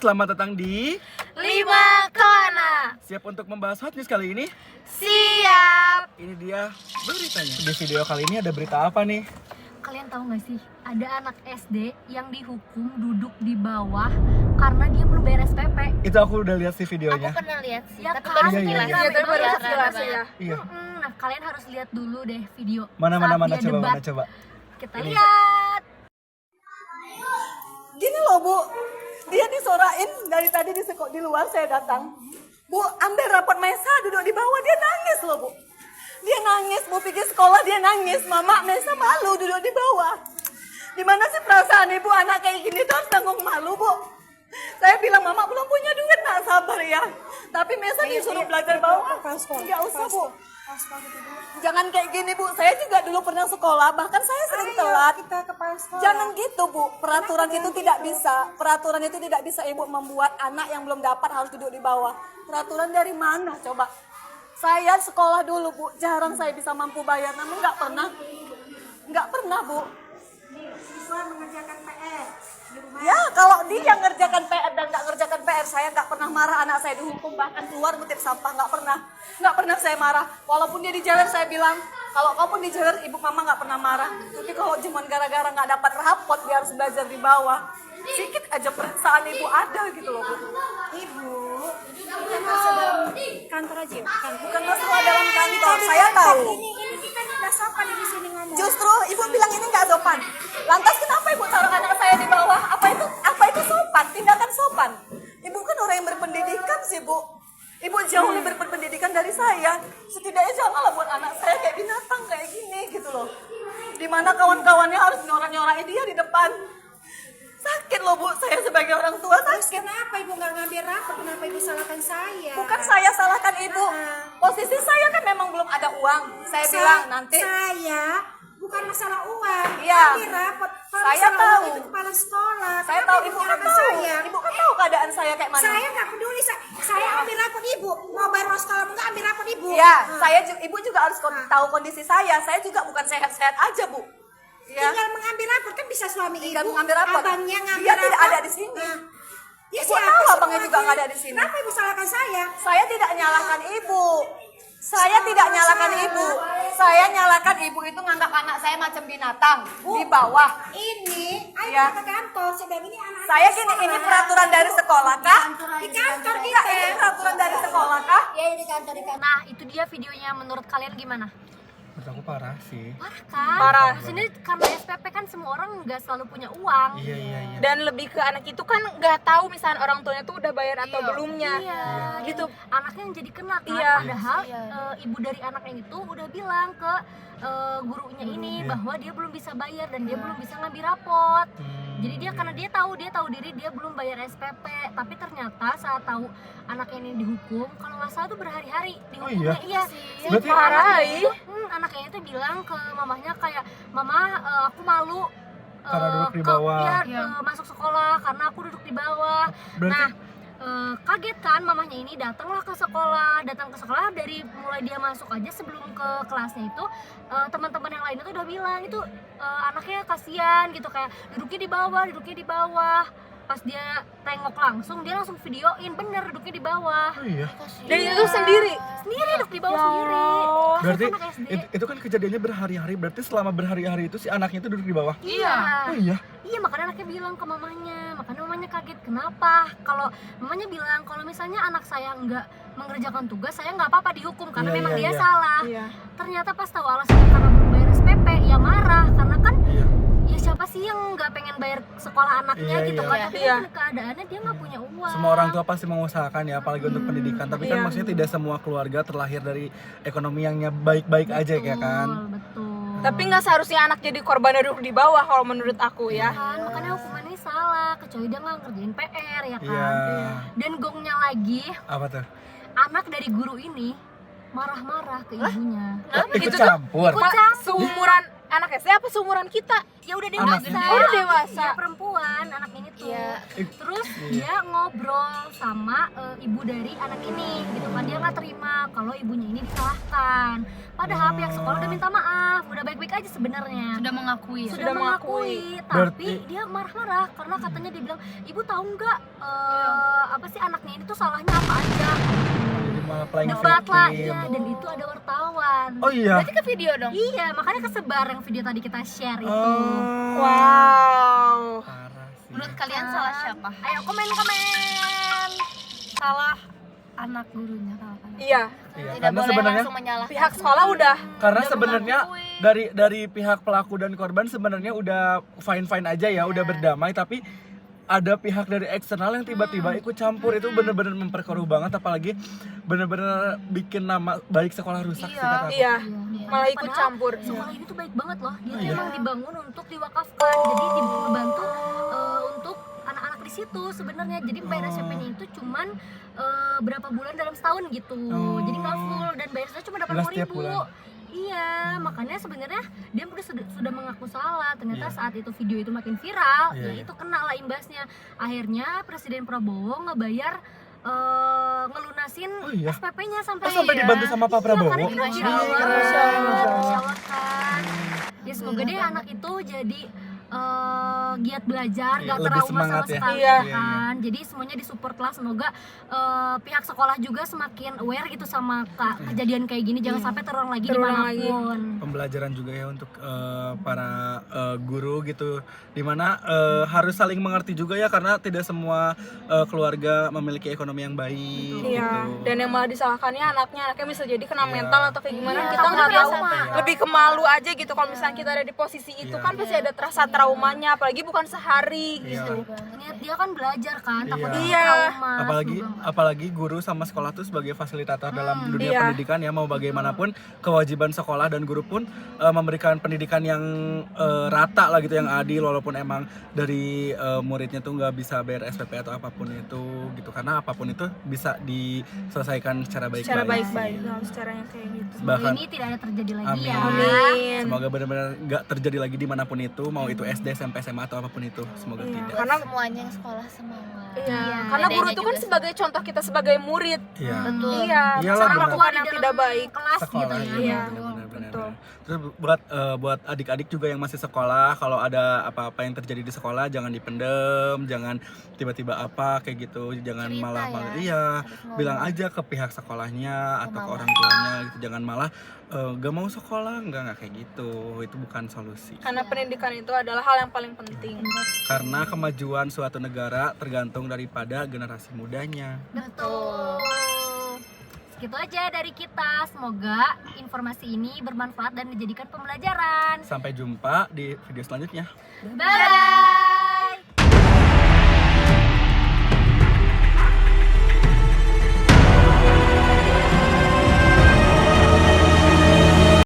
selamat datang di 5 Kona. Siap untuk membahas hot news kali ini? Siap. Ini dia beritanya. Di video kali ini ada berita apa nih? Kalian tahu nggak sih, ada anak SD yang dihukum duduk di bawah karena dia belum bayar SPP. Itu aku udah lihat sih videonya. Aku pernah lihat sih, Ya tapi kan? baru Iya, sekilas. iya. Iya, tapi baru Rame sekilas banget. ya. Iya. Nah, kalian harus lihat dulu deh video. Mana saat coba, dia debat. mana coba. Kita Ini. lihat. Gini loh Bu, dia disorain dari tadi di luar saya datang. Bu, ambil rapot Mesa duduk di bawah, dia nangis loh Bu. Dia nangis, Bu pergi sekolah dia nangis. Mama Mesa malu duduk di bawah. Gimana sih perasaan ibu anak kayak gini tuh harus tanggung malu Bu. Saya bilang Mama belum punya duit, nak sabar ya. Tapi Mesa disuruh belajar bawah. Enggak usah Bu. Jangan kayak gini Bu, saya juga dulu pernah sekolah, bahkan saya sering telat. Jangan gitu Bu, peraturan itu tidak bisa. Peraturan itu tidak bisa Ibu membuat anak yang belum dapat harus duduk di bawah. Peraturan dari mana coba? Saya sekolah dulu Bu, jarang saya bisa mampu bayar, namun nggak pernah Bu. Siswa mengerjakan PR di rumah. Ya kalau dia ngerjakan PR dan nggak ngerjakan PR, saya nggak pernah marah anak saya dihukum, bahkan keluar ngutip sampah, nggak pernah saya marah. Walaupun dia dijewer saya bilang, kalau kau pun dijewer ibu mama nggak pernah marah. Tapi kalau cuma gara-gara nggak dapat rapot dia harus belajar di bawah, sedikit aja perasaan ibu ada gitu loh Bu. Ibu, bukan masalah dalam kantor aja, Bukan masalah dalam kantor, saya tahu. Ini kita udah sopan di sini ngomong. Justru ibu bilang ini nggak sopan. Lantas kenapa ibu taruh anak saya di bawah? Apa itu sopan? Tindakan sopan. Ibu kan orang yang berpendidikan sih Bu. Ibu jauh lebih berpendidikan dari saya. Setidaknya janganlah buat anak saya kayak binatang kayak gini gitu loh. Dimana kawan-kawannya harus nyorak-nyorakin dia di depan. Sakit loh Bu, saya sebagai orang tua Terus sakit. kenapa ibu nggak ngambil rapor? Kenapa ibu salahkan saya? Bukan saya salahkan ibu. Posisi saya kan memang belum ada uang. Saya bilang nanti. Saya bukan masalah uang. Iya. Ambil rapor. Kalau Saya masalah tahu. uang itu kepala sekolah. Saya Kenapa tahu ibu kan menyalahkan tahu. saya? Ibu kan tahu keadaan saya kayak mana. Saya nggak peduli. Saya ambil rapor ibu. Mau bayar uang sekolah nggak ambil rapor ibu. Iya, ibu juga harus tahu kondisi saya. Saya juga bukan sehat-sehat aja, Bu. Ya. Tinggal mengambil rapor kan bisa suami Tinggal ibu. mengambil rapor. Abangnya ngambil Dia rapor. tidak ada di sini. Nah, ya Ibu siapa tahu sih abangnya juga orangnya? nggak ada di sini. Kenapa ibu salahkan saya? Saya tidak nyalahkan ibu. Saya tidak nyalahkan ibu. Saya nyalahkan ibu itu nganggap anak saya macam binatang di bawah. Ini, ayo Ya. ke kantor. Saya bilang ini anak. Saya gini, ini peraturan dari sekolah kah? Di kantor Iya, kita. ini peraturan dari sekolah kah? Ya di kantor Nah, itu dia videonya. Menurut kalian gimana? Menurut aku parah sih. Parah kan? Parah. Maksudnya karena SPP kan semua orang nggak selalu punya uang. Iya. Dan lebih ke anak itu kan nggak tahu misalnya orang tuanya tuh udah bayar atau belumnya. Iya, Gitu. Anaknya yang jadi kena kan. Iya. Padahal ibu dari anaknya itu udah bilang ke gurunya ini bahwa dia belum bisa bayar dan dia belum bisa ngambil rapot. Jadi dia karena dia tahu diri dia belum bayar SPP, tapi ternyata saat tahu anaknya ini dihukum, kalau nggak salah tuh berhari-hari dihukumnya. iya? Iya. Berarti- Parah, Anaknya itu bilang ke mamahnya kayak, "Mama, aku malu Karena duduk di bawah." masuk sekolah karena aku duduk di bawah." Berarti- Nah, kaget kan mamahnya ini datang ke sekolah dari mulai dia masuk aja sebelum ke kelasnya itu teman-teman yang lain itu udah bilang itu anaknya kasihan gitu, kayak duduknya di bawah. Pas dia tengok langsung, dia langsung videoin bener duduknya di bawah. Oh iya. Dan itu sendiri. Duduk di bawah sendiri. Berarti Anak SD. itu kan kejadiannya berhari-hari. Berarti selama berhari-hari itu si anaknya itu duduk di bawah. Iya. Oh iya. Iya, makanya anaknya bilang ke mamanya. Makanya mamanya kaget. Kenapa? Kalau mamanya bilang kalau misalnya anak saya nggak mengerjakan tugas, saya nggak apa-apa dihukum karena Iya, memang iya, dia iya. salah. Iya. Ternyata pas tahu alasannya karena belum bayar SPP, ya marah karena kan Iya. ya siapa sih yang nggak pengen bayar sekolah anaknya Iya, gitu iya. kan? Tapi Iya. kan keadaannya dia nggak punya uang. Semua orang tua pasti mengusahakan ya, apalagi untuk pendidikan. Tapi kan Iya. maksudnya tidak semua keluarga terlahir dari ekonomi yang baik-baik aja ya kan. Betul. Tapi nggak seharusnya anak jadi korban duduk di bawah kalau menurut aku ya. Kan, makanya hukumannya salah, kecuali dia nggak ngerjain PR ya kan. Iya. Dan gongnya lagi, Apa tuh? anak dari guru ini marah-marah ke ibunya. Ikut campur. Ikut campur. Seumuran Anak SD apa seumuran kita? Ya udah Anak dewasa. ini. Oh, udah dewasa. Ya, perempuan anak ini tuh. Iya. Terus dia ngobrol sama ibu dari anak ini gitu kan, dia nggak terima kalau ibunya ini disalahkan. Padahal pihak sekolah udah minta maaf, udah baik-baik aja sebenarnya. Sudah mengakui ya? Sudah mengakui, tapi Berarti- dia marah-marah karena katanya dia bilang, ibu tahu nggak apa sih anaknya ini tuh salahnya apa aja. Jadi malah playing Debat lah, victim. ya, dan itu ada wartawan. Oh iya. Berarti ke video dong. Iya, makanya kesebar yang video tadi kita share itu. Oh. Wow. Parah sih. Menurut kalian salah siapa? Ayo komen. Salah anak gurunya kalau kalian. Iya. Iya, Tidak karena boleh sebenarnya langsung menyalahkan. Pihak sekolah udah. karena Udah sebenarnya mengakui. dari pihak pelaku dan korban sebenarnya udah fine aja ya, udah berdamai, tapi ada pihak dari eksternal yang tiba-tiba ikut campur. Itu bener-bener memperkeruh banget, apalagi bener-bener bikin nama baik sekolah rusak sih kata aku. Iya. Malah ikut Padahal campur. sekolah ini tuh baik banget loh. Dia tuh Iya. emang dibangun untuk diwakafkan. Jadi dibantu untuk anak-anak di situ sebenarnya. Jadi bayar SPP-nya itu cuman berapa bulan dalam setahun gitu. Oh. Jadi nggak full dan bayarnya cuma Nggak 80.000 setiap bulan. Iya, makanya sebenarnya dia sudah mengaku salah. Ternyata Iya. saat itu video itu makin viral, Iya, ya iya. itu kena lah imbasnya. Akhirnya Presiden Prabowo ngebayar ngelunasin Oh iya? SPP-nya sampai Oh, sampai dibantu sama Pak Prabowo? Iya, karena Masya Masya Allah. Allah, Masya Allah. Masya Allah kan. Ya semoga deh anak itu jadi giat belajar, Iya, gak lebih trauma semangat sama ya. sekali Iya. kan. Jadi semuanya disupport lah. Semoga pihak sekolah juga semakin aware gitu sama kejadian kayak gini. Jangan sampai terulang lagi Terulang lagi. dimanapun. Pembelajaran juga ya untuk para guru gitu, dimana harus saling mengerti juga ya, karena tidak semua keluarga memiliki ekonomi yang baik Iya. gitu. Dan yang malah disalahkannya anaknya bisa jadi kena Iya. mental atau kayak gimana, Iya, kita takutnya nggak tahu. trauma. Lebih ke malu aja gitu kalau misalnya kita ada di posisi itu Iya. kan pasti ada terasa traumanya, apalagi bukan sehari Iya. gitu. Niat dia kan belajar kan, takutnya Iya. trauma. apalagi Semoga nggak. apalagi guru sama sekolah tuh sebagai fasilitator dalam dunia Iya. pendidikan ya, mau bagaimanapun kewajiban sekolah dan guru pun memberikan pendidikan yang rata lah gitu, yang adil, walaupun emang dari muridnya tuh nggak bisa bayar SPP atau apapun itu gitu, karena apapun itu bisa diselesaikan secara baik-baik. Secara sih. baik-baik, harus caranya kayak gitu. Semoga Bahkan ini tidak ada terjadi lagi Amin. ya. Amin. Semoga benar-benar nggak terjadi lagi dimanapun itu, mau itu SD, SMP, SMA atau apapun itu, semoga Iya. tidak. Karena Semuanya yang sekolah semangat. Iya. Iya. Karena guru Bedanya itu kan juga sebagai contoh kita sebagai murid. Iya. Betul. Iya. Iyalah, Seorang benar. melakukan yang Di tidak dalam baik. kelas Sekolah gitu ya. Iya. benar-benar. Betul. Terus buat adik-adik juga yang masih sekolah, kalau ada apa-apa yang terjadi di sekolah jangan dipendem, jangan tiba-tiba apa kayak gitu, jangan Cerita malah ya. iya, Harus ngomong. bilang aja ke pihak sekolahnya atau ke mama. orang tuanya gitu, jangan malah gak mau sekolah, nggak kayak gitu, itu bukan solusi. Karena pendidikan itu adalah hal yang paling penting. Karena kemajuan suatu negara tergantung daripada generasi mudanya. Betul. Segitu aja dari kita. Semoga informasi ini bermanfaat dan dijadikan pembelajaran. Sampai jumpa di video selanjutnya. Bye.